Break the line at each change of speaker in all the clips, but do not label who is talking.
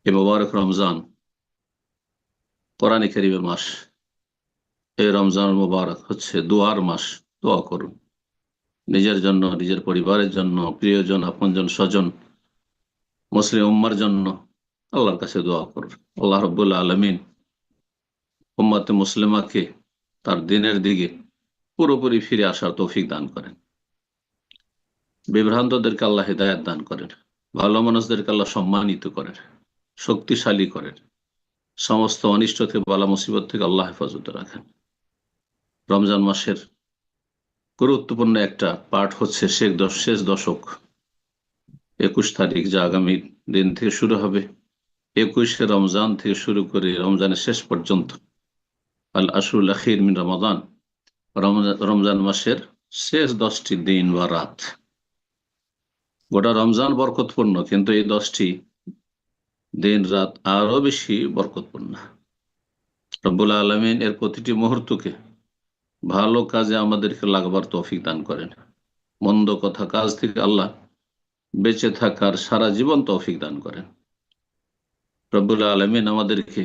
এ মোবারক রমজান কোরআন কারীমের মাস। এই রমজান মোবারক হচ্ছে দোয়ার মাস। দোয়া করুন নিজের জন্য, নিজের পরিবারের জন্য, প্রিয়জন, আপনজন, স্বজন, মুসলিম উম্মার জন্য আল্লাহর কাছে দোয়া করুন। আল্লাহ রাব্বুল আলামিন উম্মাতে মুসলিমাকে তার দিনের দিকে পুরোপুরি ফিরে আসার তৌফিক দান করেন। বিভ্রান্তদেরকে আল্লাহ হিদায়াত দান করেন। ভালো মানুষদেরকে আল্লাহ সম্মানিত করেন, শক্তিশালী করেন। সমস্ত অনিষ্ট থেকে, বালা মুসিবত থেকে আল্লাহ হেফাজতে রাখেন। রমজান মাসের গুরুত্বপূর্ণ একটা পার্ট হচ্ছে শেষ দশক, 21 তারিখ, যা আগামী দিন থেকে শুরু হবে। 21শে রমজান থেকে শুরু করে রমজানের শেষ পর্যন্ত আল আশরুল আখির মিন রমাদান, রমজান মাসের শেষ 10টি দিন বা রাত। গোটা রমজান বরকতপূর্ণ, কিন্তু এই 10টি দিন রাত আরো বেশি বরকতপূর্ণ। রব্বুল আলামিন এর প্রতিটি মুহূর্তকে ভালো কাজে আমাদেরকে লাগবার তৌফিক দান করেন। মন্দ কথা কাজ থেকে আল্লাহ বেঁচে থাকার সারা জীবন তৌফিক দান করেন। রব্বুল আলামিন আমাদেরকে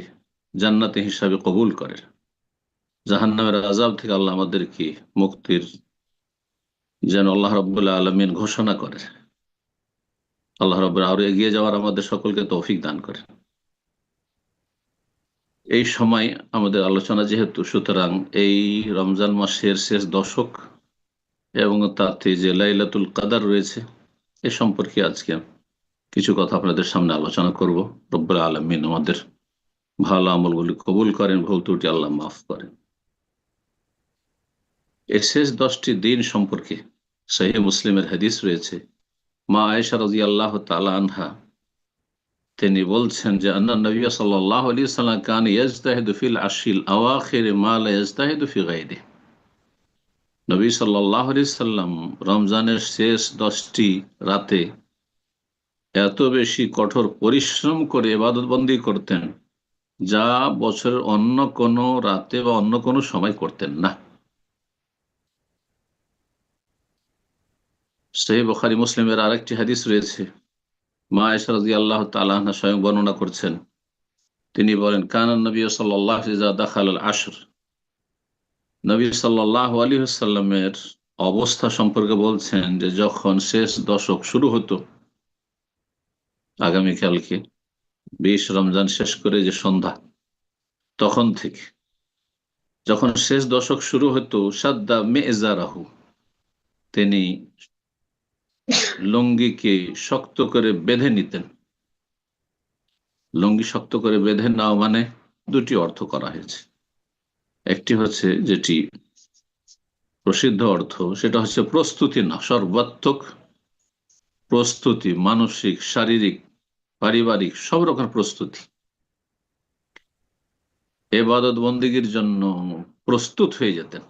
জান্নাতি হিসাবে কবুল করেন। জাহান্নামের আযাব থেকে আল্লাহ আমাদেরকে মুক্তির যেন আল্লাহ রাব্বুল আলামিন ঘোষণা করেন। আল্লাহ রাব্বুল আরো এগিয়ে যাওয়ার আমাদের সকলকে তৌফিক দান করেন। এই সময় আমাদের আলোচনা যেহেতু, সুতরাং এই রমজান মাসের শেষ দশক এবং তাতে যে লাইলাতুল কাদার রয়েছে, এ সম্পর্কে আজকে কিছু কথা আপনাদের সামনে আলোচনা করব। রব্বুল আলামিন আমাদের ভালো আমলগুলি কবুল করেন, ভুল ত্রুটি আল্লাহ মাফ করেন। এই শেষ 10টি দিন সম্পর্কে সহিহ মুসলিমের হাদিস রয়েছে। মা আয়েশা রাদিয়াল্লাহু তাআলা আনহা তিনি বলছেন যে আন্না নবী সাল্লাল্লাহু আলাইহি ওয়াসাল্লাম কান ইয়াজতাহিদু ফিল আশরিল আওয়াখির মা লা ইয়াজতাহিদু ফি গায়রিহি। নবী সাল্লাল্লাহু আলাইহি সাল্লাম রমজানের শেষ 10টি রাতে এত বেশি কঠোর পরিশ্রম করে ইবাদত বন্দি করতেন, যা বছরের অন্য কোনো রাতে বা অন্য কোনো সময় করতেন না। সহিহ বুখারী মুসলিমের আরেকটি হাদিস রয়েছে। মা আয়েশা রাদিয়াল্লাহু তাআলা আনহা স্বয়ং বর্ণনা করছেন। তিনি বলেন, কানান নবী সাল্লাল্লাহু আলাইহি ইযা দাখালাল আশর। নবী সাল্লাল্লাহু আলাইহি ওয়াসাল্লামের অবস্থা সম্পর্কে বলছেন যে যখন শেষ দশক শুরু হতো, আগামীকালকে 20 রমজান শেষ করে যে সন্ধ্যা, তখন থেকে যখন শেষ দশক শুরু হতো, সাদ্দা মেজারাহু, তিনি লুঙ্গিকে শক্ত করে বেঁধে নিতেন। লুঙ্গি শক্ত করে বেঁধে নাও মানে দুটি অর্থ করা হয়েছে। একটি হচ্ছে, যেটি প্রসিদ্ধ অর্থ, সেটা হচ্ছে প্রস্তুতি না, সর্বাত্মক প্রস্তুতি, মানসিক, শারীরিক, পারিবারিক সব রকম প্রস্তুতি। ইবাদত বন্দেগীর জন্য প্রস্তুত হয়ে যেতেন।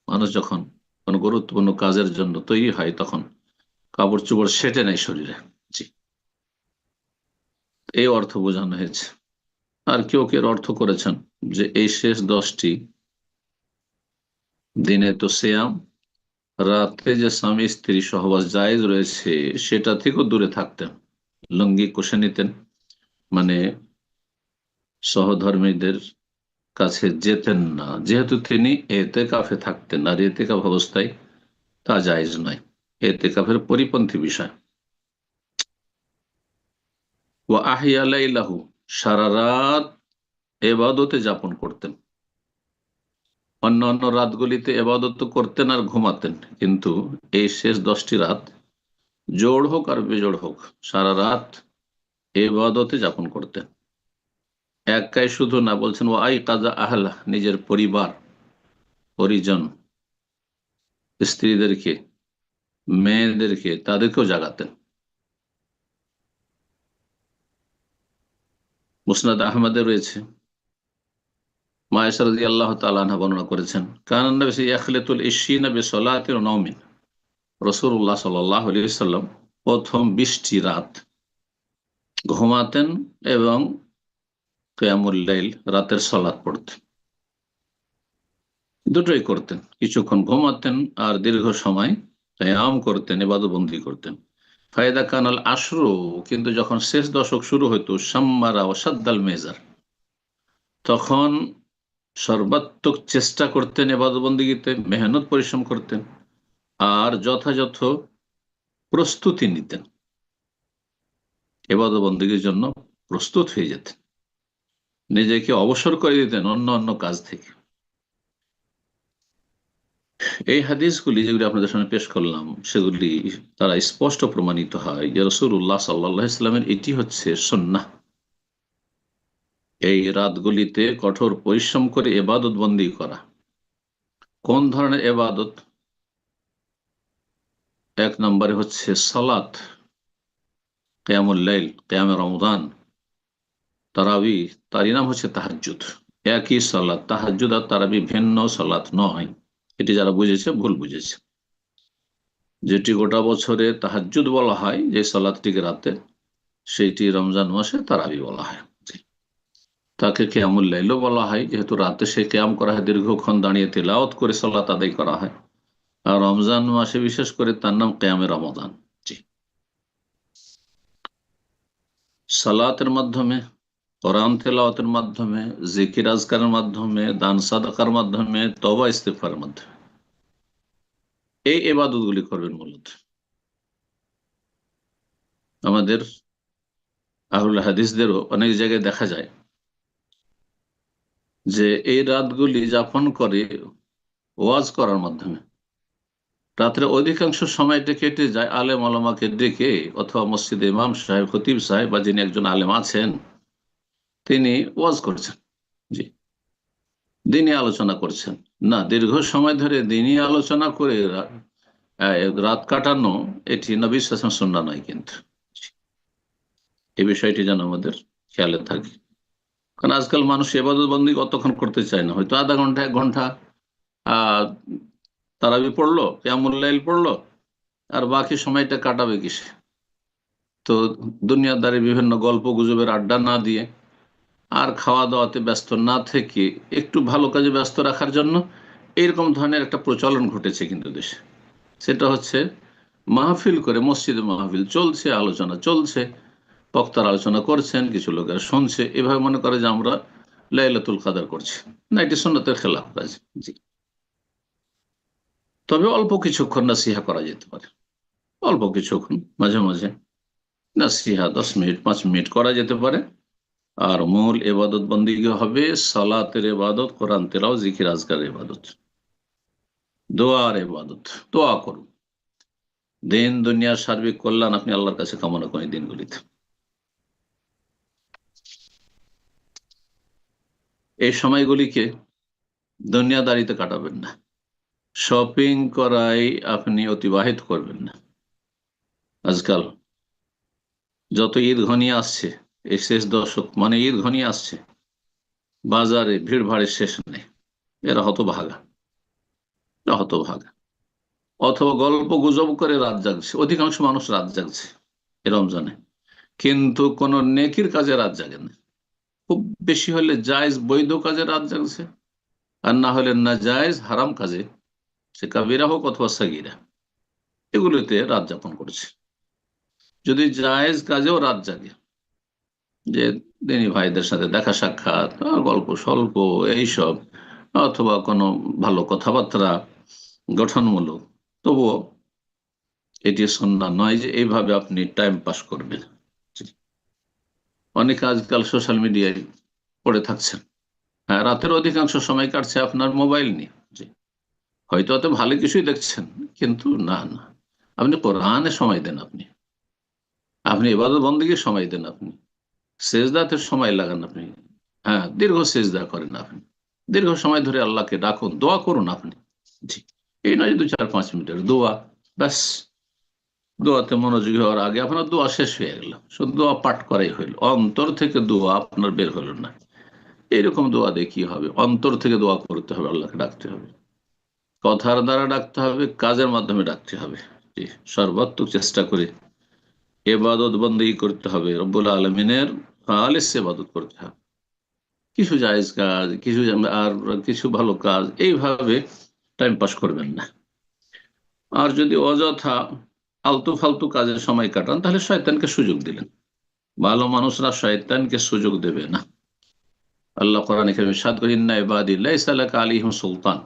মানুষ যখন কোনো গুরুত্বপূর্ণ কাজের জন্য তৈরি হয়, তখন কাপড় চোপড় সেটে নেয় শরীরে। জি, এই অর্থ বোঝানো হয়েছে। আর কেউ কেউ অর্থ করেছেন যে এই শেষ 10টি দিনে তো সিয়াম, রাতে যে স্বামী স্ত্রী সহবাস জায়েজ রয়েছে সেটা থেকেও দূরে থাকতেন, লুঙ্গি কষে নিতেন, মানে সহধর্মীদের কাছে যেতেন না, যেহেতু তিনি এতেকাফে থাকতেন। আর এতেকাফ অবস্থায় তা জায়েজ নয়, এতেকাফের পরিপন্থী বিষয়। ওয়া আহিয়া লাইলাহু, সারা রাত এবাদতে যাপন করতেন। অন্য অন্য রাতগুলিতে এবাদত করতেন আর ঘুমাতেন, কিন্তু এই শেষ 10টি রাত, জোড় হোক আর বেজোড় হোক, সারা রাত এবাদতে যাপন করতেন। একাই শুধু না, বলছেন ও আই কাজা আহলা, নিজের পরিবার পরিজন, স্ত্রীদেরকে, মেয়েদেরকে, তাদেরকেও জাগাতেন। মুসনাদ আহমদে রয়েছে, মা আয়েশা রাদিয়াল্লাহু তাআলা আনহা বর্ণনা করেছেন, কানান নবী ইয়াখলিতুল ইশিনা বিসলাতিন ওয়া নাওমিন। রাসূলুল্লাহ সাল্লাল্লাহু আলাইহি ওয়াসাল্লাম প্রথম 20টি রাত ঘুমাতেন এবং কিয়ামুল লাইল, রাতের সালাত পড়তেন। দুটোই করতেন, কিছুক্ষণ ঘুমাতেন আর দীর্ঘ সময় কিয়াম করতেন, ইবাদতবন্দি করতেন। ফায়দা কানাল আশরু, কিন্তু যখন শেষ দশক শুরু হইতো, সাম্মারা ও সাদ্দাল মেজার, তখন সর্বাত্মক চেষ্টা করতেন ইবাদতবন্দিগিতে, মেহনত পরিশ্রম করতেন, আর যথাযথ প্রস্তুতি নিতেন, ইবাদতবন্দিগির জন্য প্রস্তুত হয়ে যেতেন, নিজেকে অবসর করে দিতেন অন্য অন্য কাজ থেকে। এই হাদিসগুলি যেগুলি আপনাদের সামনে পেশ করলাম, সেগুলি তারা স্পষ্ট প্রমাণিত হয় যে রাসূলুল্লাহ সাল্লাল্লাহু আলাইহি ওয়াসাল্লামের এটি হচ্ছে সুন্নাহ। এই রাতগুলিতে কঠোর পরিশ্রম করে ইবাদত বন্দী করা। কোন ধরনের ইবাদত? এক নম্বরে হচ্ছে সালাত, কিয়ামুল লাইল, কিয়ামে রমজান, তারাবি, তারই নাম হচ্ছে তাহাজ্জুদ। একই সালাত, তাহাজ্জুদ আর তারাবি ভিন্ন সালাত নয়। এটি যারা বুঝেছে ভুল বুঝেছে। যেটি গোটা বছরে তাহাজ্জুদ বলা হয়, যে সালাতটিকে রাতে, সেইটি রমজান মাসে তারাবি বলা হয়। তাকে কিয়ামুল লাইলও বলা হয়, যেহেতু রাতে সে কিয়াম করা হয়, দীর্ঘক্ষণ দাঁড়িয়ে তিলাওয়াত করে সালাত আদায় করা হয়। আর রমজান মাসে বিশেষ করে তার নাম কিয়ামে রমাদান। জি, সালাতের মাধ্যমে, কোরআন তেলাওয়াতের মাধ্যমে, জিকির আজকারের মাধ্যমে, দান সাদাকার মাধ্যমে, তওবা ইস্তিগফারের মাধ্যমে এই ইবাদতগুলি করবেন মূলত। আমাদের আহলুল হাদিসদেরও অনেক জায়গায় দেখা যায় যে এই রাতগুলি যাপন করে ওয়াজ করার মাধ্যমে। রাত্রে অধিকাংশ সময়টা কেটে যায় আলেম আলামাকে ডেকে, অথবা মসজিদে ইমাম সাহেব, খতিব সাহেব, বা যিনি একজন আলেম আছেন, তিনি ওয়াজ করছেন। জি, দিনই আলোচনা করছেন। না, দীর্ঘ সময় ধরে দিনই আলোচনা করে রাত কাটানো, এটি নবী সাল্লাল্লাহু আলাইহি ওয়াসাল্লামের সুন্নাহ নয়। কিন্তু এই বিষয়টি যেন আমাদের খেয়ালে থাকে। কারণ আজকাল মানুষ ইবাদত বন্দেগী অতক্ষণ করতে চায় না, হয়তো আধা ঘন্টা 1 ঘন্টা আহ তারাবি পড়লো, কিয়ামুল লাইল পড়লো, আর বাকি সময়টা কাটাবে কিসে? তো দুনিয়াদারি বিভিন্ন গল্প গুজবের আড্ডা না দিয়ে, আর খাওয়া দাওয়াতে ব্যস্ত না থেকে, একটু ভালো কাজে ব্যস্ত রাখার জন্য এইরকম ধরনের একটা প্রচলন ঘটেছে কিন্তু দেশে। সেটা হচ্ছে মাহফিল করে, মসজিদে মাহফিল চলছে, আলোচনা চলছে, বক্তার আলোচনা করছেন, কিছু লোকেরা শুনছে, এভাবে মনে করে যে আমরা লাইলাতুল কদর করছি। না, এটি সুন্নতের খেলাফ কাজ। জি, তবে অল্প কিছুক্ষণ নাসিহা করা যেতে পারে, অল্প কিছুক্ষণ মাঝে মাঝে নাসিহা 10 মিনিট 5 মিনিট করা যেতে পারে। আর মূল এবাদত বন্দিগি হবে সালাতের এবাদত, কোরআন তেলাওয়াত, জিকির আজকারের এবাদত, দোয়ার এবাদত। দোয়া করুন, দিন দুনিয়ার সার্বিক কল্যাণ আপনি আল্লাহর কাছে কামনা করেন দিনগুলিতে। এই সময়গুলিকে দুনিয়াদারিতে কাটাবেন না, শপিং করাই আপনি অতিবাহিত করবেন না। আজকাল যত ঈদ ঘনিয়ে আসছে, এই শেষ দশক মানে ঈদ ঘনিয়ে আসছে, বাজারে ভিড় ভাড়ের শেষ নেই। এরা হতভাগা, এরা হতভাগা। অথবা গল্প গুজব করে রাত জাগছে, অধিকাংশ মানুষ রাত জাগছে এ রমজানে, কিন্তু কোন নেকির কাজে রাত জাগে না। খুব বেশি হলে জায়েজ বৈধ কাজে রাত জাগছে, আর না হলে না জায়েজ হারাম কাজে, সে কাবিরা হোক অথবা সাগিরা, এগুলোতে রাত যাপন করছে। যদি জায়েজ কাজেও রাত জাগে, যে দিনী ভাইদের সাথে দেখা সাক্ষাৎ, গল্প স্বল্প এইসব, অথবা কোনো ভালো কথাবার্তা গঠনমূলক, তবুও এটি সুন্নাহ নয় যে এইভাবে আপনি টাইম পাস করবেন। অনেকে আজকাল সোশ্যাল মিডিয়ায় পড়ে থাকছেন, হ্যাঁ, রাতের অধিকাংশ সময় কাটছে আপনার মোবাইল নিয়ে। জি, হয়তো অত ভালো কিছুই দেখছেন, কিন্তু না না, আপনি কোরআনে সময় দেন, আপনি আপনি ইবাদত বন্দেগীর সময় দেন, আপনি সেজদাতে সময় লাগান, আপনি হ্যাঁ দীর্ঘ সেজদা করেন, আপনি দীর্ঘ সময় ধরে আল্লাহকে ডাকুন, দোয়া করুন আপনি। জি, এই নয় 2-4-5 মিনিটের দোয়া, ব্যাস। দোয়াতে মনোযোগী হওয়ার আগে আপনার দোয়া শেষ হয়ে গেল, শুধু দোয়া পাঠ করাই হইল, অন্তর থেকে দোয়া আপনার বের হলো না। এইরকম দোয়া দিয়ে কি হবে? অন্তর থেকে দোয়া করতে হবে, আল্লাহকে ডাকতে হবে, কথার দ্বারা ডাকতে হবে, কাজের মাধ্যমে ডাকতে হবে। জি, সর্বাত্মক চেষ্টা করে এবাদত বন্দেগী করতে হবে, রব্বুল আলমিনের খালিস ইবাদত করতে হবে। কিছু জায়েজ কাজ, কিছু আর কিছু ভালো কাজ, এইভাবে টাইম পাস করবেন না। আর যদি অযথা আলতু ফালতু কাজের সময় কাটান, তাহলে শয়তানকে সুযোগ দিলেন। ভালো মানুষরা শয়তানকে সুযোগ দেবে না। আল্লাহ কোরআনে কারীমে ইরশাদ করেন, ইন্না ইবাদি লাইসা লাকা আলাইহিম সুলতান।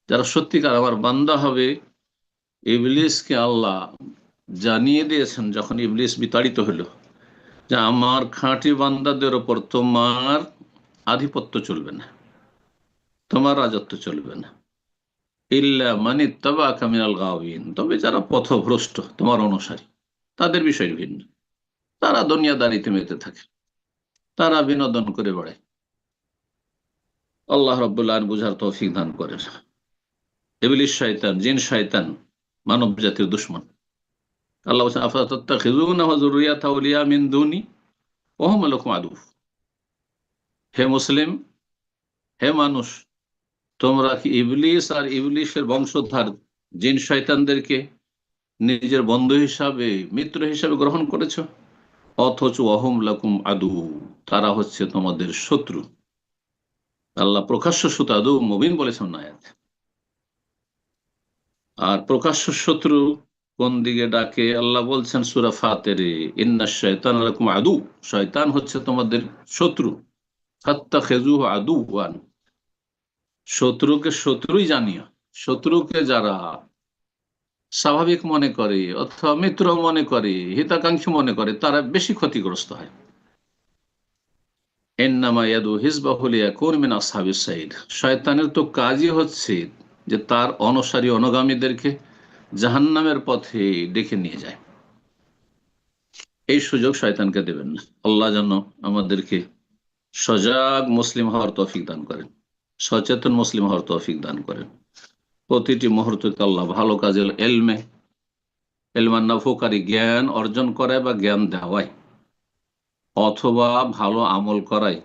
যারা সত্যিকার আমার বান্দা হবে, ইবলিসকে আল্লাহ জানিয়ে দিয়েছেন যখন ইবলিস বিতাড়িত হলো, যে আমার খাঁটি বান্দাদের ওপর তোমার আধিপত্য চলবে না, তোমার রাজত্ব চলবে না। ইল্লা মান ইত্তাবাআকা মিনাল গাওয়িন, তবে যারা পথভ্রষ্ট তোমার অনুসারী, তাদের বিষয় ভিন্ন। তারা দুনিয়াদারিতে মেতে থাকে, তারা বিনোদন করে বেড়ায়। আল্লাহ রাব্বুল আলামিন বুঝার তৌফিক দান করেন। ইবলিস শয়তান, জিন শয়তান, মানব জাতির দুশমন। আল্লাহ বলছেন, আফাতাত্তাখিযুনাহু ওয়া যুররিয়াতাহু আউলিয়া মিন দুনি ওয়া হুম লাকুম আদু। হে মুসলিম, হে মানুষ, তোমরা কি ইবলিস আর ইবলিসের বংশধর জিন শয়তানদেরকে নিজের বন্ধু হিসাবে, মিত্র হিসাবে গ্রহণ করেছো, অথচ অহম লাকুম আদু, তারা হচ্ছে তোমাদের শত্রু। আল্লাহ প্রকাশ্য শত্রু, আদু মুবিন বলেছেন না আয়াত। আর প্রকাশ্য শত্রু কোন দিকে ডাকে আল্লাহ বলছেন সূরা ফাতিরে, ইন্নাশ শাইতানা লাকুম আদু, শয়তান হচ্ছে তোমাদের শত্রু, ফাত্তাখিযুহু আদুওয়ান, শত্রুকে শত্রুই জানিও। শত্রুকে যারা স্বাভাবিক মনে করে অথবা মিত্র মনে করে, হিতাকাঙ্ক্ষী মনে করে, তারা বেশি ক্ষতিগ্রস্ত হয়। ইন্নামা ইয়াদু হিজবাহু লিয়াকুনু মিন আসহাবিস সাইর, শয়তানের তো কাজই হচ্ছে যে তার অনুসারী অনুগামীদেরকে জাহান্নামের পথে ডেকে নিয়ে যায়। এই সুযোগ শয়তানকে দেবেন না। আল্লাহ যেন আমাদেরকে সজাগ মুসলিম হওয়ার তৌফিক দান করেন, সচেতন মুসলিম হওয়ার তৌফিক দান করেন। প্রতিটি মুহূর্তকে আল্লাহ ভালো কাজে, এলমান নাফুকারী জ্ঞান অর্জন করায় বা জ্ঞান দেওয়ায়, অথবা ভালো আমল করায়,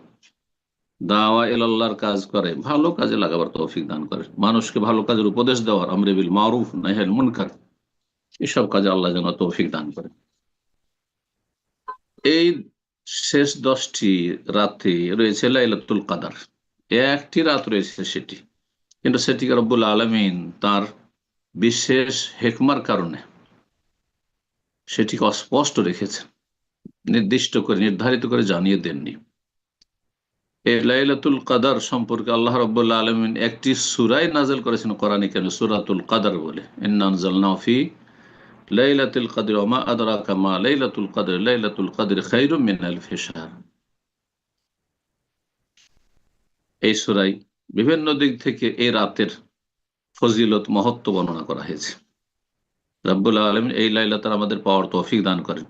দাওয়া ইলাল্লাহর কাজ করে, ভালো কাজে লাগাবার তৌফিক দান করে, মানুষকে ভালো কাজের উপদেশ দেওয়ার, আমরে বিল মারুফ নাহি আনিল মুনকার, এসব কাজে আল্লাহ যেন তৌফিক দান করে। এই শেষ 10টি রাতে রয়েছে লাইলাতুল কাদার, একটি রাত রয়েছে সেটি, কিন্তু সেটিকে রব্বুল আলামিন তার বিশেষ হেকমার কারণে সেটিকে অস্পষ্ট রেখেছেন, নির্দিষ্ট করে নির্ধারিত করে জানিয়ে দেননি। এই লাইলাতুল কাদার সম্পর্কে আল্লাহ রাব্বুল আলামিন একটি সূরাই নাযিল করেছেন কোরআনে কারিমে, সূরাতুল কাদার বলে, ইন্না আনজালনাহু ফি লাইলাতুল কদর ওয়া মা আদরাকা মা লাইলাতুল কদর, লাইলাতুল কদর খায়রুম মিন আলফি শাহর। এই সূরায় বিভিন্ন দিক থেকে এই রাতের ফজিলত, মহত্ব বর্ণনা করা হয়েছে। রাব্বুল আলামিন এই লাইলাতুল আমাদের পাওয়ার তৌফিক দান করেন,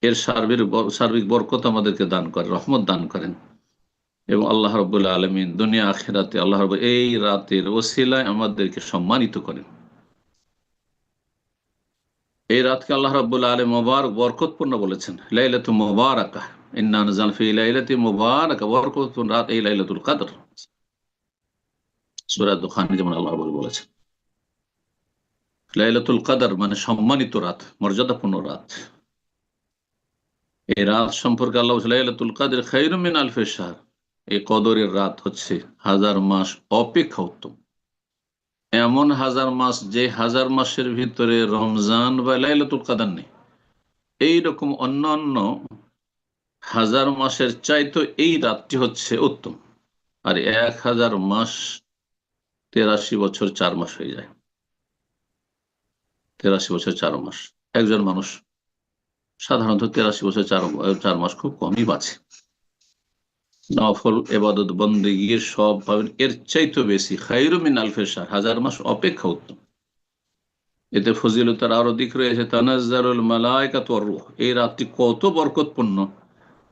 এর সার্বিক বরকত আমাদেরকে দান করেন, রহমত দান করেন, এবং আল্লাহ রাব্বুল আলামিন দুনিয়া আখিরাতে আল্লাহ রাব্বুল এই রাতের ওসিলায় আমাদেরকে সম্মানিত করেন। এই রাতকে আল্লাহ রাব্বুল আলামিন মুবারক, বরকতপূর্ণ বলেছেন, লাইলাতুল মুবারাকা, ইন্না আনজালনা ফি লাইলাতিন মুবারাকা, বরকতপূর্ণ রাত এই লাইলাতুল কদর। সূরা দুখানে যেমন আল্লাহ বলেছেন, লাইলাতুল কদর মানে সম্মানিত রাত, মর্যাদাপূর্ণ রাত। এই রাত সম্পর্কে আল্লাহ বলেছেন, লাইলাতুল কদর খায়রুম মিন আলফি শাহর, এই কদরের রাত হচ্ছে 1000 মাস অপেক্ষা উত্তম। এমন 1000 মাস, যে 1000 মাসের ভিতরে রমজান বা লাইলাতুল কদর নেই, এইরকম অন্যান্য 1000 মাসের চাইতে এই রাতটি হচ্ছে উত্তম। আর 1000 মাস 83 বছর 4 মাস হয়ে যায়, 83 বছর 4 মাস। একজন মানুষ সাধারণত 83 বছর 4 মাস খুব কমই বাঁচে। নফল এবাদত বন্দেগীর সব পাবেন, এর চাইতে বেশি খায়রুম মিন আলফি শাহর, 1000 মাস অপেক্ষা উত্তম। এতে ফজিলতের আরো দিক রয়েছে, তানাজ্জালুল মালায়েকাতু ওয়ার রূহ, এই রাতটি কত বরকতপূর্ণ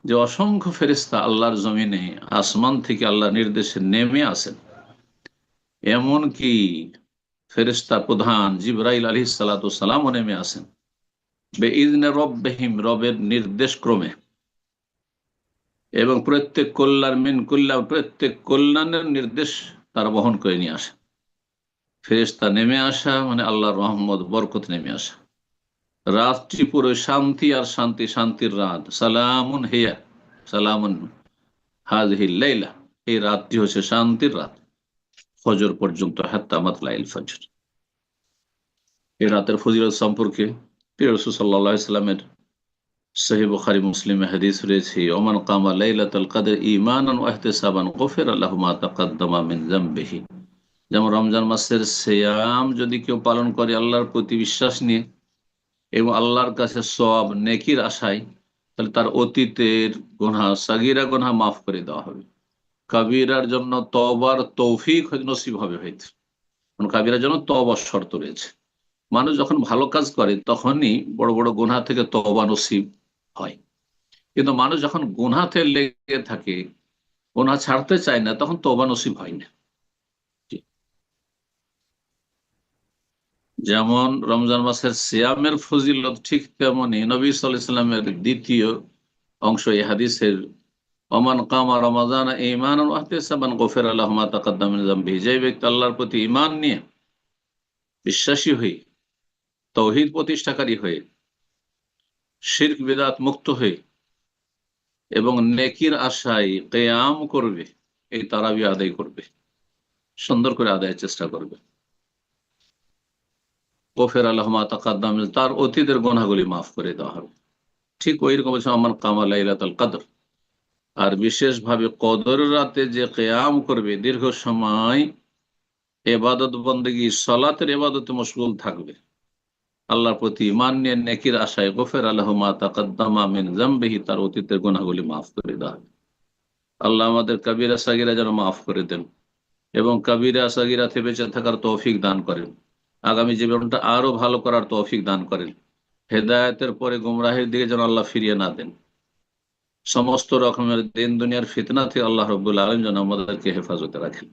যে অসংখ্য ফেরেশতা আল্লাহর জমিনে আসমান থেকে আল্লাহর নির্দেশে নেমে আসেন। এমন কি ফেরেশতা প্রধান জিবরাইল আলাইহিস সালাতু ওয়াস সালামও নেমে আসেন বেইজনে রব্বিহিম, রবের নির্দেশ ক্রমে, এবং প্রত্যেক প্রত্যেক কল্যাণের নির্দেশ তারা বহন করে নিয়ে আসে। ফেরেশতা নেমে আসা মানে আল্লাহর রহমত, বরকত নেমে আসা। রাতটি পুরো শান্তি আর শান্তি, শান্তির রাত। সালামুন হিয়া, সালামুন হাযিহিল লাইলা, এই রাতটি হচ্ছে শান্তির রাত, ফজর পর্যন্ত, হাত্তা মাতলাইল ফজর। এই রাতের ফজিলত সম্পর্কে প্রিয় রাসূল সাল্লাল্লাহু আলাইহি ওয়াসাল্লামের সহিহ বুখারী মুসলিমে হাদিস রয়েছে, ওমান কামা লাইলাতুল কদর ঈমানান ওয়া ইহতিসাবান গুফিরা লাহু মা তাকাদ্দামা মিন যামবিহি। যেমন রমজান মাসের সিয়াম যদি কেউ পালন করে আল্লাহর প্রতি বিশ্বাস নিয়ে এবং আল্লাহর কাছে সওয়াব নেকির আশায়, তাহলে তার অতীতের গুনাহ, সাগীরা গুনাহ মাফ করে দেওয়া হবে। কাবীরার জন্য তওবার তৌফিক নসিব হবে হয়তো, কারণ কাবীরার জন্য তওবার শর্ত রয়েছে। মানুষ যখন ভালো কাজ করে তখনই বড় বড় গুনাহ থেকে তওবা নসিব হয়, কিন্তু মানুষ যখন গুনাহতে লেগে থাকে, গুনাহ ছাড়তে চায় না, তখন তওবা নসিব হয় না। যেমন রমজান মাসের সিয়ামের ফজিলত, ঠিক তেমনি নবী সাল্লাল্লাহু আলাইহি ওয়াসাল্লামের দ্বিতীয় অংশ এই হাদিসের, ওমান কামা রমাদান ঈমানান ওয়া ইহতিসাবান গুফিরা লাহু মা তাকাদ্দামা মিন যামবিহি। যে ব্যক্তি আল্লাহর প্রতি ঈমান নিয়ে, বিশ্বাসী হয়ে, তাওহীদ প্রতিষ্ঠাকারী হয়ে, শিরক বিদআত মুক্ত হয়ে এবং নেকির আশায় কিয়াম করবে, এই তারাবি আদায় করবে, সুন্দর করে আদায়ের চেষ্টা করবে, গুফিরা লাহু মা তাকাদ্দামা, তার অতীতের গুনাহগুলি মাফ করে দেওয়া হবে। ঠিক ওই রকম ওমান কামা লাইলাতুল কদর, আর বিশেষভাবে কদর রাতে যে কিয়াম করবে, দীর্ঘ সময় ইবাদত বন্দেগী সালাতের ইবাদতে মশগুল থাকবে, আল্লাহর প্রতি ঈমান নিয়ে নেকির আশায়, গুফিরা লাহু মা তাকাদ্দামা মিন যামবিহি, তার অতীতের গুনাহগুলি মাফ করে দেওয়া হবে। আল্লাহ আমাদের কবিরা সাগীরা যেন মাফ করে দেন এবং কবিরা সাগীরা থেকে বেঁচে থাকার তৌফিক দান করেন, আগামী জীবনটা আরো ভালো করার তৌফিক দান করেন। হেদায়েতের পরে গুমরাহের দিকে যেন আল্লাহ ফিরিয়ে না দেন। সমস্ত রকমের দিন দুনিয়ার ফিতনা থেকে আল্লাহ রাব্বুল আলামিন যেন আমাদেরকে হেফাজতে রাখেন।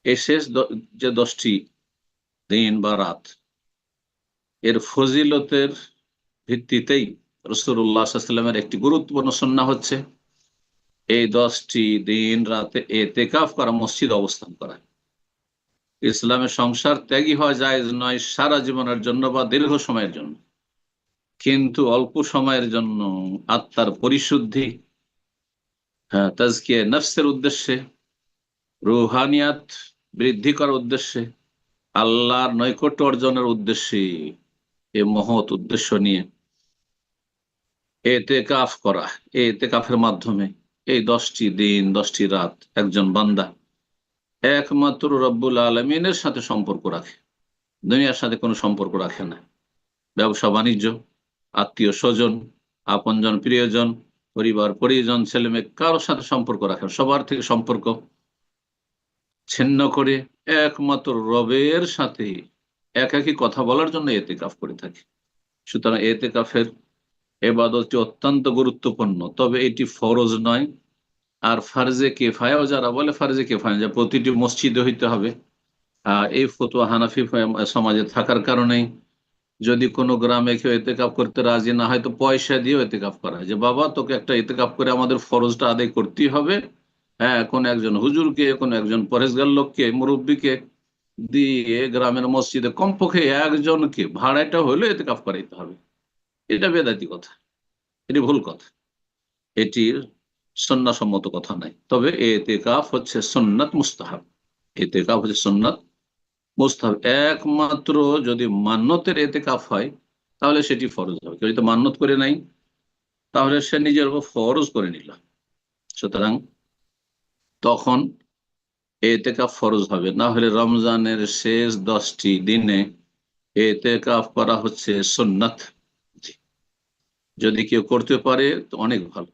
এই শেষ যে 10টি দিন বা রাত, এর ফজিলতের ভিত্তিতেই রাসূলুল্লাহ সাল্লাল্লাহু আলাইহি ওয়াসাল্লামের একটি গুরুত্বপূর্ণ সুন্নাহ হচ্ছে এই 10টি দিন রাতে এতেকাফ করা, মসজিদে অবস্থান করা। ইসলামের সংসার ত্যাগী হওয়া জায়েজ নয় সারা জীবনের জন্য বা দীর্ঘ সময়ের জন্য, কিন্তু অল্প সময়ের জন্য আত্মার পরিশুদ্ধি, তাজকিয়া নফসের উদ্দেশ্যে, রুহানিয়াত বৃদ্ধি করার উদ্দেশ্যে, আল্লাহর নৈকট্য অর্জনের উদ্দেশ্যে, এ মহৎ উদ্দেশ্য নিয়ে এতেকাফ করা। এতেকাফের মাধ্যমে এই 10টি দিন 10টি রাত একজন বান্দা একমাত্র রব্বুল আলামিনের সাথে সম্পর্ক রাখে, দুনিয়ার সাথে কোনো সম্পর্ক রাখে না। ব্যবসা বাণিজ্য, আত্মীয় স্বজন, আপনজন প্রিয়জন, পরিবার পরিজন, ছেলে মেয়ে, কারোর সাথে সম্পর্ক রাখে না। সবার থেকে সম্পর্ক ছিন্ন করে একমাত্র রবের সাথে একাকী কথা বলার জন্য এতেকাফ করে থাকে। সুতরাং এতেকাফের ইবাদতটি অত্যন্ত গুরুত্বপূর্ণ, তবে এটি ফরজ নয়। আর ফারজে কিফায়াও যারা বলে, ফারজে কিফায়া যে প্রতিটি মসজিদে হইতে হবে, এই ফতোয়া হানাফি সমাজে থাকার কারণেই যদি কোনো গ্রামে কেউ এতেকাফ করতে রাজি না হয়, তো পয়সা দিয়ে এতেকাফ করা হয়, যে বাবা তোকে একটা এতেকাফ করে আমাদের ফরজটা আদায় করতেই হবে। হ্যাঁ, কোন একজন হুজুরকে, কোন একজন পরেশগার লোককে, মুরব্বীকে দিয়ে গ্রামের মসজিদে কমপক্ষে একজনকে ভাড়াটা হলে এতেকাফ করাইতে হবে। এটা বেদাতি কথা, এটি ভুল কথা, এটি সুন্নাহসম্মত কথা নাই। তবে এতেকাফ হচ্ছে সুন্নাত মুস্তাহাব, এতেকাফ হচ্ছে সুন্নাত মুস্তাহাব। একমাত্র যদি মান্যতের এতেকাফ হয় তাহলে সেটি ফরজ হবে। কেউ যদি মান্যত করে নাই তাহলে সে নিজের উপর ফরজ করে নিল, সুতরাং তখন এতেকাফ ফরজ হবে। না হলে রমজানের শেষ 10টি দিনে এতেকাফ করা হচ্ছে সুন্নাত। যদি কেউ করতে পারে তো অনেক ভালো।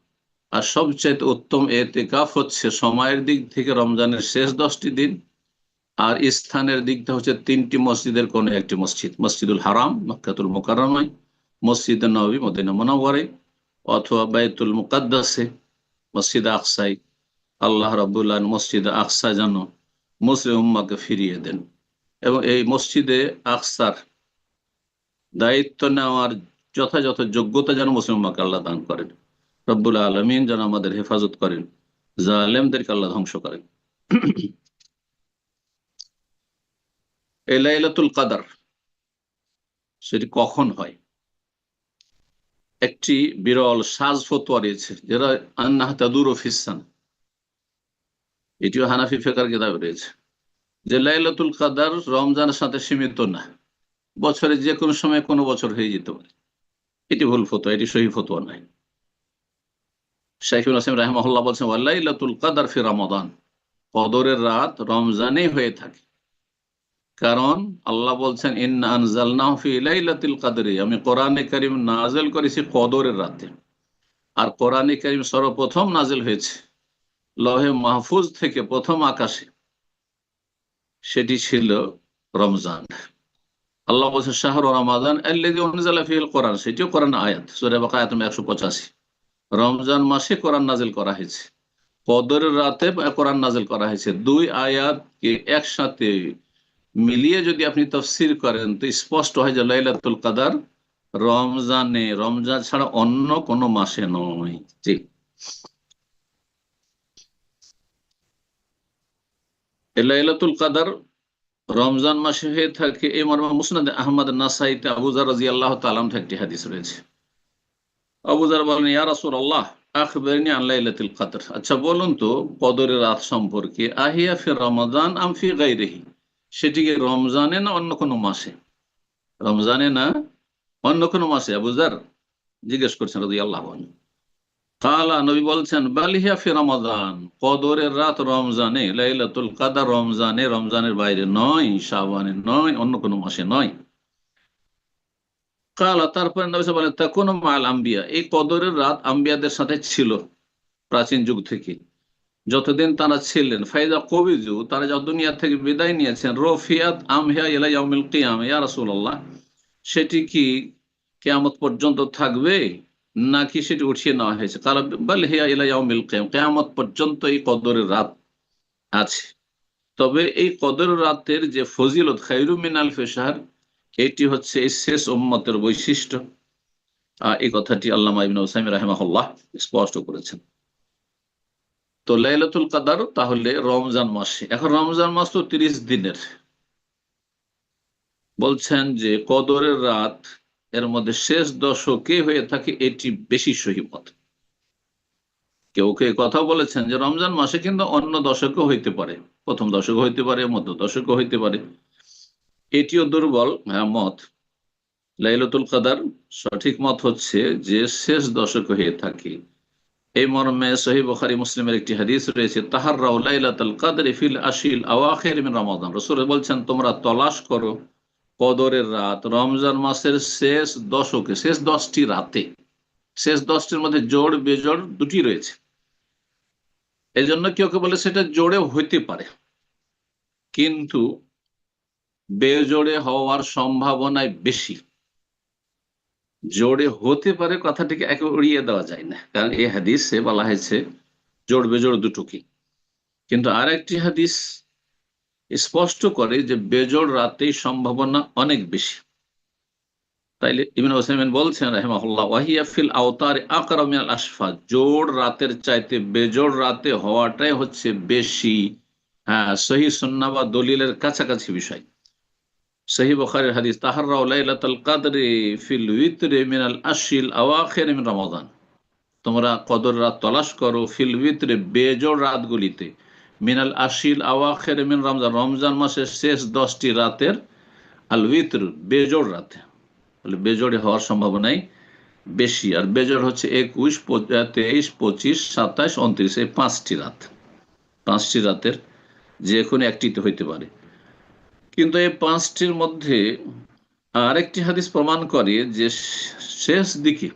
আর সবচেয়ে উত্তম এতেকাফ হচ্ছে সময়ের দিক থেকে রমজানের শেষ 10টি দিন, আর স্থানের দিকটা হচ্ছে 3টি মসজিদের কোন একটি মসজিদ, মসজিদুল হারাম মক্কাতুল মুকাররমায়, মসজিদে নববী মদিনা মুনাওয়ারায়, অথবা বাইতুল মুকাদ্দাসে, মসজিদ আকসায়। আল্লাহ রাব্বুল আলামিন মসজিদে আকসা যেন মুসলিম উম্মাহকে ফিরিয়ে দেন এবং এই মসজিদে আকসার দায়িত্ব নেওয়ার যথাযথ যোগ্যতা যেন মুসলিম উম্মাহকে আল্লাহ দান করেন। রব্বুল আলামিন যেন আমাদের হেফাজত করেন, জালেমদেরকে আল্লাহ ধ্বংস করেন। এই লাইলাতুল কদর সেটি কখন হয়? একটি বিরল সাজ ফতোয়া রয়েছে, যেটা আন্নাহা তাদুরু ফিসসান, এটিও হানাফি ফিকহের কিতাবে রয়েছে, যে লাইলাতুল কদর রমজানের সাথে সীমিত না, বছরে যে কোনো সময় কোনো বছর হয়ে যেতে পারে। এটি ভুল ফতোয়া, এটি সহি ফতোয়া নাই। শাইখুল হাসিম রাহিমাহুল্লাহ বলছেন ওয়ালাইলাতুল কদর ফি রমাদান, কদরের রাত রমজানে হয়ে থাকে। কারণ আল্লাহ বলছেন ইন্না আনজালনাহু ফি লাইলাতিল কদরি, আমি কোরআনে কারীম নাযিল করেছি কদরের রাতে। আর কোরআনে কারীম সর্বপ্রথম নাযিল হয়েছে লৌহে মাহফুজ থেকে প্রথম আকাশে, সেটি ছিল রমজান। আল্লাহ বলছেন শাহরু রমাদান আল্লাযী উনজিলা ফীহিল কোরআন, সেটিও কোরআন আয়াত, সূরা বাকারা আয়াত 185। রমজান মাসে কোরআন নাযিল করা হয়েছে, কদরের রাতে কোরআন নাযিল করা হয়েছে। দুই আয়াতকে একসাথে মিলিয়ে যদি আপনি তাফসীর করেন তো স্পষ্ট হয় যে লাইলাতুল কদর রমজানে, রমজান ছাড়া অন্য কোনো মাসে নয়। জি, এই লাইলাতুল কদর রমজান মাসে হয়ে থাকে, এই মর্মে মুসনাদে আহমদ নাসাইতে আবু যার রাদিয়াল্লাহু তাআলা আনহু একটি হাদিস রয়েছে। আবু যার বলেন ইয়া রাসূলুল্লাহ আখবিরনি আন লাইলাতুল কদর, আচ্ছা বলুন তো কদরের রাত সম্পর্কে, আহিয়া ফি রমাদান আম ফি গায়রিহি, সেটি কি রমজানে না অন্য কোনো মাসে? রমজানে না অন্য কোনো মাসে? আবু যার জিজ্ঞেস করছেন রাদিয়াল্লাহু আনহু। কালা, নবী বলছেন বাল হিয়া ফি রমাদান, কদরের রাত রমজানে, লাইলাতুল কদর রমজানে, রমজানের বাইরে নয়, শাবানে নয়, অন্য কোনো মাসে নয়। কালা, তারপরে নবী সাল্লাল্লাহু আলাইহি ওয়াসাল্লাম বলেন তাকুনু মাআল আম্বিয়া, এই কদরের রাত আম্বিয়াদের সাথে ছিল প্রাচীন যুগ থেকে, যতদিন তারা ছিলেন। ফাইদা কবিজু, তারা যত দুনিয়া থেকে বিদায় নিয়েছেন, রফিয়াত আমহিয়া ইলা ইয়াউমিল কিয়ামা, ইয়া রাসূলুল্লাহ সেটি কি কিয়ামত পর্যন্ত থাকবে নাকি সেটি উঠিয়ে নেওয়া হয়েছে? কালা বাল হিয়া ইলা ইয়াউমিল কিয়ামা, কিয়ামত পর্যন্ত এই কদরের রাত আছে। তবে এই কদরের রাতের যে ফজিলত, খায়রুম মিন আলফি শাহর, এটি হচ্ছে এই শেষ উম্মতের বৈশিষ্ট্য। এই কথাটি আল্লামা ইবনে উসাইমিন রাহিমাহুল্লাহ স্পষ্ট করেছেন। তো লাইলাতুল কদর তাহলে রমজান মাসে। এখন রমজান মাস তো 30 দিনের, বলছেন যে কদরের রাত এর মধ্যে শেষ দশকে হয়ে থাকে, এটি বেশি সহিমত। কেউ কেউ কথা বলেছেন যে রমজান মাসে কিন্তু অন্য দশকও হইতে পারে, প্রথম দশক হইতে পারে, মধ্য দশকও হইতে পারে, এটিও দুর্বল মত। লাইলাতুল কদর সঠিক মত হচ্ছে যে শেষ দশক হয়ে থাকে। এই মর্মে সহিহ বুখারী মুসলিমের একটি হাদিস রয়েছে, তাহাররাউ লাইলাতুল কদরি ফিল আশিল আওয়াখির মিন রমাদান, রাসূল বলছেন তোমরা তলাশ করো কদরের রাত রমজান মাসের শেষ দশকে, শেষ 10টি রাতে। শেষ 10টির মধ্যে জোড় বেজোড় দুটি রয়েছে, এই জন্য কেউ কেউ বলে সেটা জোড়ে হইতে পারে, কিন্তু বেজোড়ে হওয়ার সম্ভাবনায় বেশি। জোড়ে হতে পারে কথাটিকে একে উড়িয়ে দেওয়া যায় না, কারণ এই হাদিসে বলা হয়েছে জোড় বেজোড় দুটোকে। কিন্তু আর একটি হাদিস স্পষ্ট করে যে বেজোড় রাতেই সম্ভাবনা অনেক বেশি। তাইলে ইবনে উসাইমিন বলছেন রাহিমাহুল্লাহ ওয়াহিয়া ফিল আওতার আকরাম মিনাল আশফা, জোড় রাতের চাইতে বেজোড় রাতে হওয়াটাই হচ্ছে বেশি সহিহ সুন্নাহ বা দলিলের কাছাকাছি বিষয়। সহিহ বুখারীর হাদিস, তাহাররাউ লাইলাতুল কদরি ফিল উইতরি মিনাল আশিল আওয়াখির মিন রমাদান, তোমরা কদর রাত তলাশ করো ফিল উইতরি বেজোড় রাতগুলিতে, মিনাল আশিল আওয়াখির মিন রমজান, রমজান মাসের শেষ 10টি রাতের, আল উইতর বেজোড় রাতে, বেজোড়ে হওয়ার সম্ভাবনাই বেশি। আর বেজোড় হচ্ছে 21, 23, 25, 27, 29, এই 5টি রাত, 5টি রাতের যে কোনো একটিতে হইতে পারে। কিন্তু এই 5টির মধ্যে আরেকটি হাদিস প্রমাণ করে যে শেষ দিকে,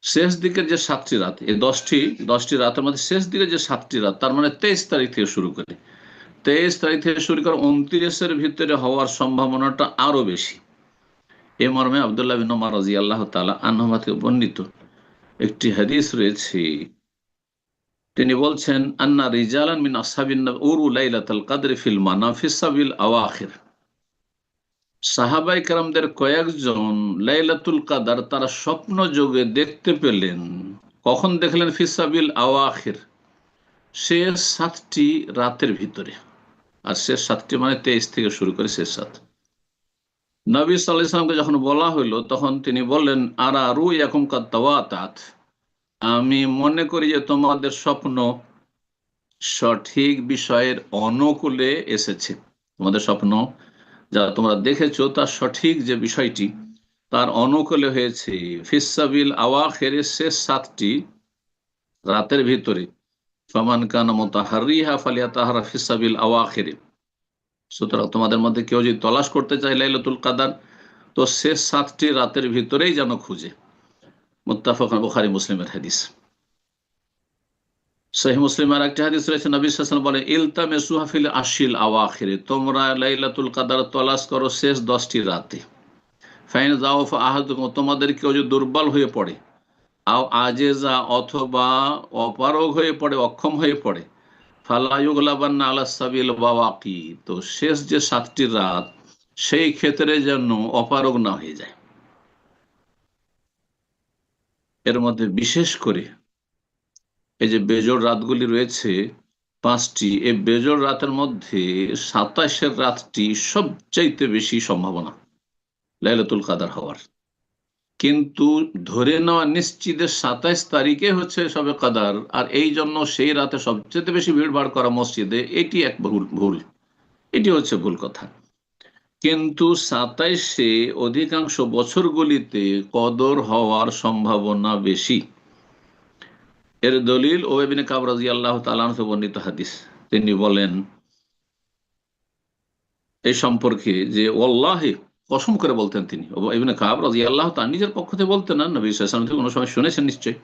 শেষ দিকের যে 7টি রাত, এই 10টি রাতের মধ্যে শেষ দিকে যে 7টি রাত, তার মানে 23 তারিখ থেকে শুরু করে, 23 তারিখ থেকে শুরু করে 29-এর ভিতরে হওয়ার সম্ভাবনাটা আরো বেশি। এ মর্মে আব্দুল্লাহ বিন ওমর রাদিয়াল্লাহু তাআলা আনহুমা থেকে বর্ণিত একটি হাদিস রয়েছে, তিনি বলছেন আন্না রিজালান মিন আসহাবিন নবী উরু লাইলাতুল কদর ফিল মানাম ফিস সাবিল আওয়াখির, সাহাবায়ে কেরামদের কয়েকজন লাইলাতুল কদর তারা স্বপ্ন যোগে দেখতে পেলেন। কখন দেখলেন? ফিস সাবিল আওয়াখির, শেষ 7টি রাতের ভিতরে। আর শেষ 7টি মানে 23 থেকে শুরু করে শেষ 7। নবী সাল্লাল্লাহু আলাইহি ওয়াসাল্লামকে যখন বলা হইল তখন তিনি বললেন আরা রুয়াকুম কাদ তাওয়াতাত, আমি মনে করি যে তোমাদের স্বপ্ন সঠিক বিষয়ের অনুকূলে এসেছে, তোমাদের স্বপ্ন যা তোমরা দেখেছো তার সঠিক যে বিষয়টি তার অনুকূলে হয়েছে ফিসাবিল আওয়াখিরের শেষ 7টি রাতের ভিতরে, ফামান কানা মুতাহাররিহা ফালিয়াতাহারা ফিসাবিল আওয়াখিরে। সুতরাং তোমাদের মধ্যে কেউ যদি তলাশ করতে চায় লাইলাতুল কাদার, তো শেষ 7টি রাতের ভিতরেই যেন খুঁজে। মুত্তাফাক, বুখারী মুসলিমের হাদিস। সহিহ মুসলিমের একটি হাদিস রয়েছে, নবী সাল্লাল্লাহু আলাইহি ওয়াসাল্লাম বলেন, ইলতামিসুহা ফিল আশরিল আওয়াখির, তোমরা লাইলাতুল কাদার তলাশ করো শেষ 10টি রাতে। ফাইন যাওফা আহাদুকুম, তোমাদের কেউ যদি দুর্বল হয়ে পড়ে, আও আজেজা, অথবা অপারগ হয়ে পড়ে, অক্ষম হয়ে পড়ে, ফালা ইউগলাবান্না আলা সাবিল বাওয়াকি, তো শেষ যে 7টি রাত সেই ক্ষেত্রে যেন অপারগ না হয়ে যায়। এর মধ্যে বিশেষ করে এই যে বেজোড় রাতগুলি রয়েছে 5টি, এই বেজোড় রাতের মধ্যে 27-এর রাতটি সবচাইতে বেশি সম্ভাবনা লাইলাতুল কাদার হওয়ার। কিন্তু ধরে নেওয়া নিশ্চিত 27 তারিখে হচ্ছে শবে কাদার, আর এই জন্য সেই রাতে সবচেয়ে বেশি ভিড় ভাড় করা মসজিদে, এটি এক ভুল, এটি হচ্ছে ভুল কথা। কিন্তু 27-এ অধিকাংশ বছরগুলিতে কদর হওয়ার সম্ভাবনা বেশি। এর দলিল ওবাই ইবনে কাব রাদিয়াল্লাহু তাআলা আনহু বর্ণিত হাদিস। তিনি বলেন এই সম্পর্কে যে ওয়াল্লাহি, কসম করে বলতেন তিনি, ওবাই ইবনে কাব রাদিয়াল্লাহু তাআলা নিজের পক্ষ থেকে বলতেন না, নবী সাল্লাল্লাহু আলাইহি ওয়াসাল্লাম থেকে কোনো সময় শুনেছেন নিশ্চয়।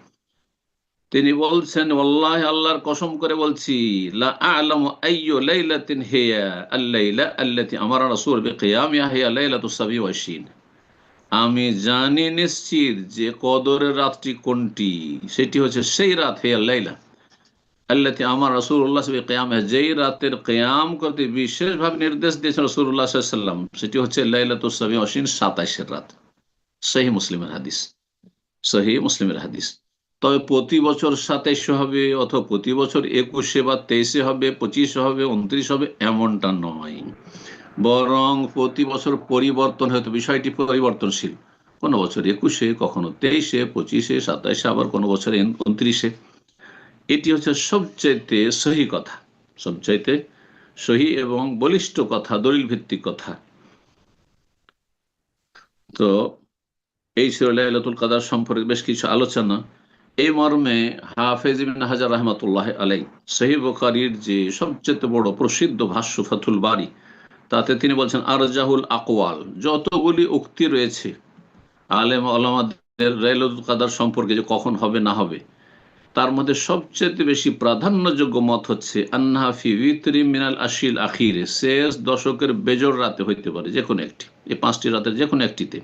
তিনি বলছেন, ওয়াল্লাহি, আল্লাহর কসম করে বলছি, লা আ'লামু আইয়ু লাইলাতিন হিয়া আল-লাইলা আল্লাতী আমারা রাসূল বিকিয়ামিহা হিয়া লাইলাতুস সাবি ওয়া ইশরিন, আমি জানি নিশ্চিত যে কদরের রাতটি কোনটি, সেটি হচ্ছে সেই রাত, হিয়া লাইলা আল্লাতী আমার রাসূলুল্লাহ বিকিয়ামিহা, যেই রাতের কিয়াম করতে বিশেষভাবে নির্দেশ দিয়েছেন রাসূলুল্লাহ সাল্লাল্লাহু আলাইহি ওয়াসাল্লাম, সেটি হচ্ছে লাইলাতুস সাবি ওয়া ইশরিন, 27-এর রাত। সহিহ মুসলিমের হাদিস, সহিহ মুসলিমের হাদিস। তবে প্রতি বছর 27 হবে, অথবা প্রতি বছর 21 বা 23 হবে, 25 হবে, 29 হবে, এমনটা নয়। বরং প্রতি বছর পরিবর্তন, হয়তো বিষয়টি পরিবর্তনশীল, কোনো বছর 21, কখনো 23, 25, 27, আবার কোনো বছর 29। এটি হচ্ছে সবচাইতে সহি কথা, সবচাইতে সহি এবং বলিষ্ঠ কথা, দলিল ভিত্তিক কথা। তো এই ছিল লাইলাতুল কাদার সম্পর্কে বেশ কিছু আলোচনা। এই মর্মে হাফেজ ইবনে হাজার রাহমাতুল্লাহ আলাইহি সহিহ বুখারীর যে সবচেয়ে বড় প্রসিদ্ধ ভাষ্য ফাথুল বারী, তাতে তিনি বলছেন, আরজাহুল আকওয়াল, যতগুলি উক্তি রয়েছে আলেম ওলামাদের লাইলাতুল কাদার সম্পর্কে যে কখন হবে না হবে, তার মধ্যে সবচেয়ে বেশি প্রাধান্যযোগ্য মত হচ্ছে আন্নাহা ফি উইতরি মিনাল আশিল আখিরে, শেষ দশকের বেজোড় রাতে হইতে পারে, যে কোনো একটি, এই 5টি রাতের যে কোনো একটিতে।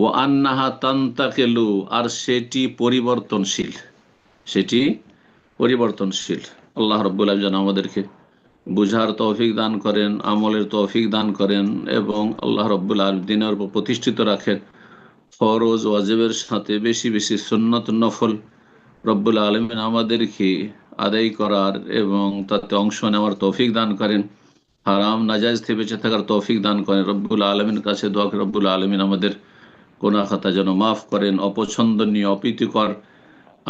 ও আন্নাহা তান্তাকেলু, আর সেটি পরিবর্তনশীল, সেটি পরিবর্তনশীল। আল্লাহ রাব্বুল আলামিন যেন আমাদেরকে বুঝার তৌফিক দান করেন, আমলের তৌফিক দান করেন, এবং আল্লাহ রাব্বুল আলামিন দ্বীনের উপর প্রতিষ্ঠিত রাখেন। ফরজ ওয়াজিবের সাথে বেশি বেশি সুন্নত নফল রব্বুল আলামিন আমাদেরকে আদায় করার এবং তাতে অংশ নেওয়ার তৌফিক দান করেন। হারাম নাজায়েজ থেকে বেঁচে থাকার তৌফিক দান করেন। রব্বুল আলামিনের কাছে দোয়া করি, রব্বুল আলামিন আমাদের গুনাহ খাতা যেন মাফ করেন, অপছন্দনীয়, অপ্রীতিকর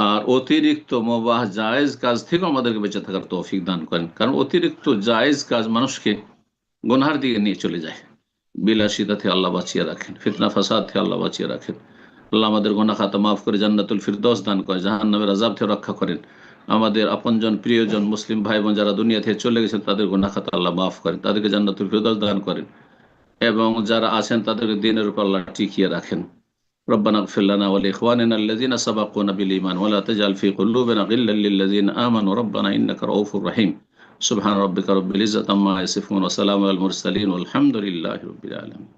আর অতিরিক্ত মুবাহ জায়েজ কাজ থেকে আমাদেরকে বেঁচে থাকার তৌফিক দান করেন। কারণ অতিরিক্ত জায়েজ কাজ মানুষকে গুনহার দিকে নিয়ে চলে যায়। বিলাসিতা থেকে আল্লাহ বাঁচিয়ে রাখেন, ফিতনা ফাসাদ থেকে আল্লাহ বাঁচিয়ে রাখেন। আল্লাহ আমাদের গুনাহ খাতা মাফ করে জান্নাতুল ফিরদৌস দান করেন, জাহান্নামের আযাব থেকে রক্ষা করেন। আমাদের আপনজন প্রিয়জন মুসলিম ভাই বোন যারা দুনিয়া থেকে চলে গেছেন, তাদের গুনাহ খাতা আল্লাহ মাফ করেন, তাদেরকে জান্নাতুল ফিরদৌস দান করেন, এবং যারা আছেন তাদেরকে দ্বীনের উপর আল্লাহ টিকিয়ে রাখেন। ربنا اغفر لنا ولإخواننا الذين سبقونا بالإيمان ولا تجعل في قلوبنا غلا للذين آمنوا ربنا إنك رؤوف رحيم سبحان ربك رب العزة عما يصفون وسلام على المرسلين والحمد لله رب العالمين.